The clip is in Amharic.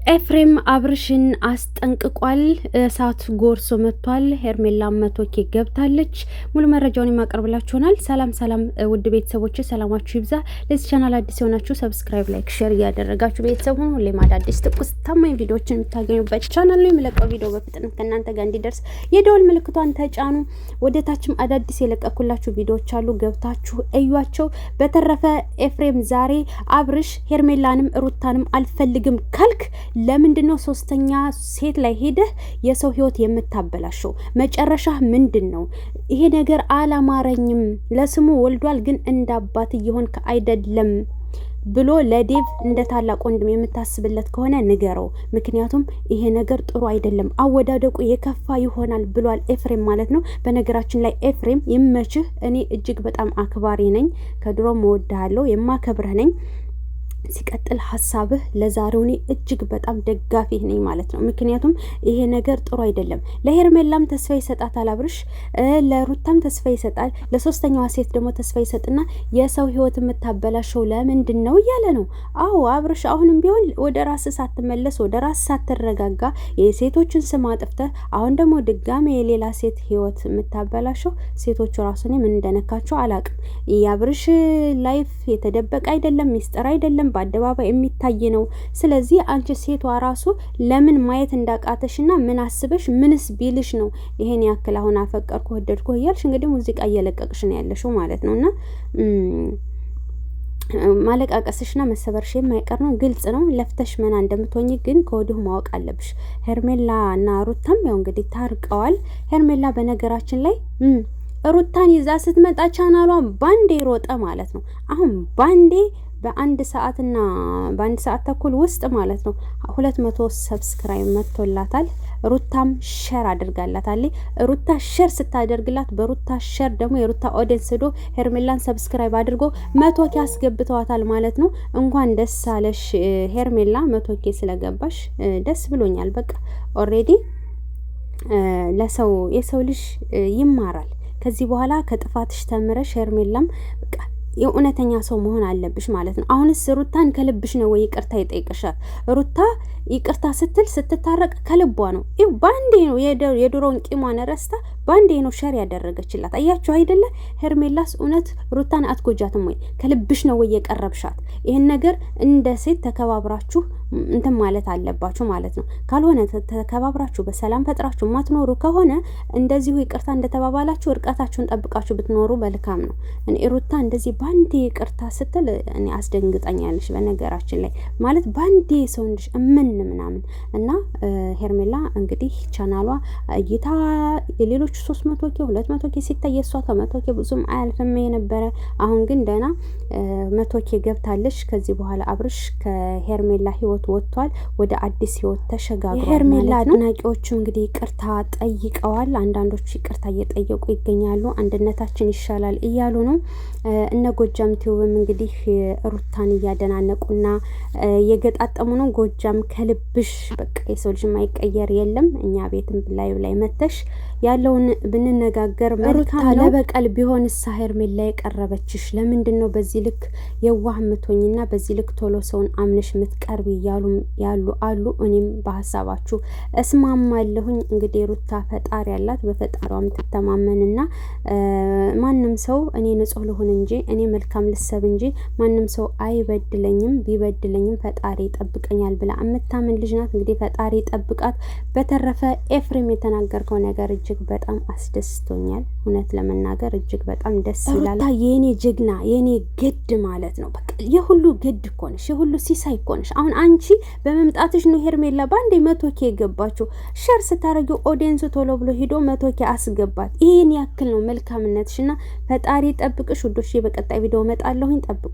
ኤፍሬም አብርሽን አስጠንቅቋል። እሳት ጎርሶ መጥቷል። ሄርሜላ 100K ገብታለች። ሙሉ መረጃውን የማቀርብላችሁ ይሆናል። ሰላም ውድ ቤተሰቦች ሰላማችሁ ይብዛ። ለዚህ ቻናል አዲስ የሆናችሁ ሰብስክራይብ፣ ላይክ፣ ሼር እያደረጋችሁ ቤተሰብ ሁኑ። ሁሌም አዳዲስ ትኩስ ታማኝ ቪዲዮዎችን የምታገኙበት ቻናል ነው። የምለቀው ቪዲዮ በፍጥነት ከእናንተ ጋር እንዲደርስ የደወል ምልክቷን ተጫኑ። ወደታችም አዳዲስ የለቀኩላችሁ ቪዲዮዎች አሉ፣ ገብታችሁ እዩዋቸው። በተረፈ ኤፍሬም ዛሬ አብርሽ ሄርሜላንም ሩታንም አልፈልግም ካልክ ለምንድነው ሶስተኛ ሴት ላይ ሄደህ የሰው ህይወት የምታበላሸው? መጨረሻ ምንድነው? ይሄ ነገር አላማረኝም። ለስሙ ወልዷል ግን እንዳባት እየሆንክ አይደለም ብሎ ለዴቭ እንደ ታላቅ ወንድም የምታስብለት ከሆነ ንገረው። ምክንያቱም ይሄ ነገር ጥሩ አይደለም፣ አወዳደቁ የከፋ ይሆናል ብሏል ኤፍሬም ማለት ነው። በነገራችን ላይ ኤፍሬም ይመችህ። እኔ እጅግ በጣም አክባሪ ነኝ፣ ከድሮም እወድሃለሁ፣ የማከብረህ ነኝ። ሲቀጥል ሀሳብህ ለዛሬው እኔ እጅግ በጣም ደጋፊ ነኝ ማለት ነው። ምክንያቱም ይሄ ነገር ጥሩ አይደለም። ለሄርሜላም ተስፋ ይሰጣታል አብርሽ፣ ለሩታም ተስፋ ይሰጣል። ለሶስተኛዋ ሴት ደግሞ ተስፋ ይሰጥና የሰው ህይወት የምታበላሸው ለምንድን ነው እያለ ነው። አዎ አብርሽ አሁንም ቢሆን ወደ ራስ ሳትመለስ፣ ወደ ራስ ሳትረጋጋ የሴቶችን ስም አጥፍተህ አሁን ደግሞ ድጋሜ የሌላ ሴት ህይወት የምታበላሸው ሴቶቹ ራሱ ምን እንደነካቸው አላቅም። የአብርሽ ላይፍ የተደበቀ አይደለም፣ ሚስጥር አይደለም፣ በአደባባይ የሚታይ ነው። ስለዚህ አንቺ ሴቷ ራሱ ለምን ማየት እንዳቃተሽና ምን አስበሽ ምንስ ቢልሽ ነው ይሄን ያክል አሁን አፈቀርኩ ወደድኩ እያልሽ እንግዲህ ሙዚቃ እየለቀቅሽ ነው ያለሽው ማለት ነውና ማለቃቀስሽና መሰበርሽ የማይቀር ነው። ግልጽ ነው። ለፍተሽ መና እንደምትሆኚ ግን ከወዲሁ ማወቅ አለብሽ። ሄርሜላ እና ሩታም ያው እንግዲህ ታርቀዋል። ሄርሜላ በነገራችን ላይ ሩታን ይዛ ስትመጣ ቻናሏን ባንዴ ሮጠ ማለት ነው። አሁን ባንዴ በአንድ ሰዓት ተኩል ውስጥ ማለት ነው 200 ሰብስክራይብ መጥቶላታል። ሩታም ሼር አድርጋላታለች። ሩታ ሼር ስታደርግላት በሩታ ሼር ደግሞ የሩታ ኦዲየንስ ሄዶ ሄርሜላን ሰብስክራይብ አድርጎ 100K አስገብተዋታል ማለት ነው። እንኳን ደስ አለሽ ሄርሜላ፣ 100K ስለገባሽ ደስ ብሎኛል። በቃ ኦሬዲ የሰው ልጅ ይማራል። ከዚህ በኋላ ከጥፋትሽ ተምረሽ ሄርሜላም በቃ የእውነተኛ ሰው መሆን አለብሽ ማለት ነው። አሁንስ ሩታን ከልብሽ ነው ወይ ይቅርታ ይጠይቅሻል? ሩታ ይቅርታ ስትታረቅ ከልቧ ነው። ይኸው ባንዴ ነው የድሮውን ቂሟን ረስታ ባንዴ ነው ሸር ያደረገችላት። አያችሁ አይደለ? ሄርሜላስ እውነት ሩታን አትጎጃትም ወይ? ከልብሽ ነው ወይ የቀረብሻት? ይሄን ነገር እንደ ሴት ተከባብራችሁ እንትን ማለት አለባችሁ ማለት ነው። ካልሆነ ተከባብራችሁ በሰላም ፈጥራችሁ ማትኖሩ ከሆነ እንደዚሁ ይቅርታ እንደተባባላችሁ እርቀታችሁን ጠብቃችሁ ብትኖሩ መልካም ነው። እኔ ሩታ እንደዚህ ባንዴ ይቅርታ ስትል እኔ አስደንግጠኛለሽ። በነገራችን ላይ ማለት ባንዴ ሰው እንድሽ ምናምን እና ሄርሜላ እንግዲህ ቻናሏ እይታ የሌሎች 300K 200K ሲታይ የሷ ከ100K ብዙም አያልፍም የነበረ። አሁን ግን ደህና 100K ገብታለች። ከዚህ በኋላ አብርሽ ከሄርሜላ ህይወት ወጥቷል፣ ወደ አዲስ ህይወት ተሸጋግሯል። የሄርሜላ አድናቂዎቹ እንግዲህ ይቅርታ ጠይቀዋል። አንዳንዶቹ ይቅርታ እየጠየቁ ይገኛሉ። አንድነታችን ይሻላል እያሉ ነው። እነ ጎጃም ቲዩብም እንግዲህ ሩታን እያደናነቁና የገጣጠሙ ነው። ጎጃም ከልብሽ በቃ የሰው ልጅ ማይቀየር የለም። እኛ ቤትም ላይ መተሽ ያለውን ብንነጋገር መልካም ነው። ለበቀል ቢሆን ሄርሜላ የቀረበችሽ ለምንድነው በዚህ ልክ የዋህ ምቶኝና በዚህ ልክ ቶሎ ሰውን አምነሽ ምትቀርቢ ያሉ አሉ። እኔም በሐሳባችሁ እስማማለሁኝ። እንግዲህ ሩታ ፈጣሪ ያላት በፈጣሪዋም ትተማመንና ማንም ሰው እኔ ንጹህ ልሁን እንጂ እኔ መልካም ልሰብ እንጂ ማንም ሰው አይበድለኝም፣ ቢበድለኝም ፈጣሪ ይጠብቀኛል ብላ የምታምን ልጅ ናት። እንግዲህ ፈጣሪ ይጠብቃት። በተረፈ ኤፍሬም የተናገርከው ነገር እጅግ በጣም አስደስቶኛል። እውነት ለመናገር እጅግ በጣም ደስ ይላል። የኔ ጀግና የኔ ግድ ማለት ነው። በቃ የሁሉ ግድ እኮ ነሽ፣ የሁሉ ሲሳይ እኮ ነሽ። አሁን አንቺ በመምጣትሽ ነው ሄርሜላ ባንዴ 100K የገባችሁ። ሼር ስታረጊው ኦዲየንስ ቶሎ ብሎ ሄዶ 100K አስገባት። ይሄን ያክል ነው መልካምነትሽና ፈጣሪ ጠብቅሽ ውዶች። በቀጣይ ቪዲዮ እመጣለሁኝ፣ ጠብቁ።